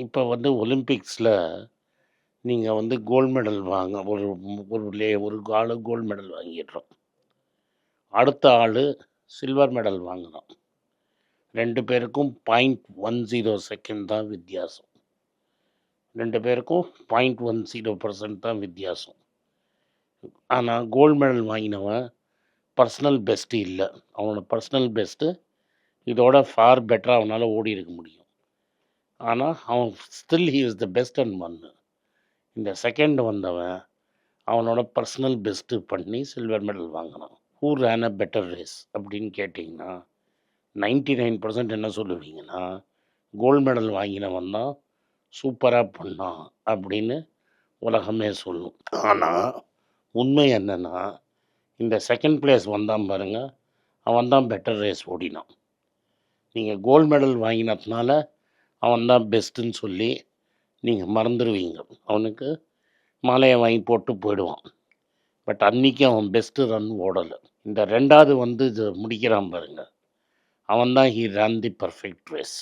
இப்போ வந்து ஒலிம்பிக்ஸில் நீங்கள் வந்து கோல்டு மெடல் வாங்க ஒரு ஆள் கோல்டு மெடல் வாங்கிடுறோம். அடுத்த ஆள் சில்வர் மெடல் வாங்குறான். 2 பேருக்கும் 0.10 செகண்ட் தான் வித்தியாசம். 2 பேருக்கும் 0.10% தான் வித்தியாசம். ஆனால் கோல்டு மெடல் வாங்கினவன் பர்சனல் பெஸ்ட்டு இல்லை. அவனோட பர்சனல் பெஸ்ட்டு இதோட ஃபார் பெட்டராக அவனால் ஓடி இருக்க முடியும். ஆனால் அவன் still he is the best and ஒன்று. இந்த செகண்ட் வந்தவன் அவனோட பர்சனல் பெஸ்ட்டு பண்ணி சில்வர் மெடல் வாங்கினான். ஹூ ரேன் அ பெட்டர் ரேஸ் அப்படின்னு கேட்டிங்கன்னா 99% என்ன சொல்லுவீங்கன்னா கோல்டு மெடல் வாங்கினவன் தான் சூப்பராக பண்ணான் அப்படின்னு உலகமே சொல்லும். ஆனால் உண்மை என்னென்னா இந்த செகண்ட் பிளேஸ் வந்தான் பாருங்க, அவன் தான் பெட்டர் ரேஸ் ஓடினான். நீங்கள் கோல்டு மெடல் வாங்கினதுனால அவன் தான் பெஸ்ட்டுன்னு சொல்லி நீங்கள் மறந்துடுவீங்க. அவனுக்கு மாலையை வாங்கி போட்டு போயிடுவான். பட் அன்றைக்கி அவன் பெஸ்ட்டு ரன் ஓடலை. இந்த ரெண்டாவது வந்து இது முடிக்கிறான் பாருங்க, அவன் தான் he run the perfect race.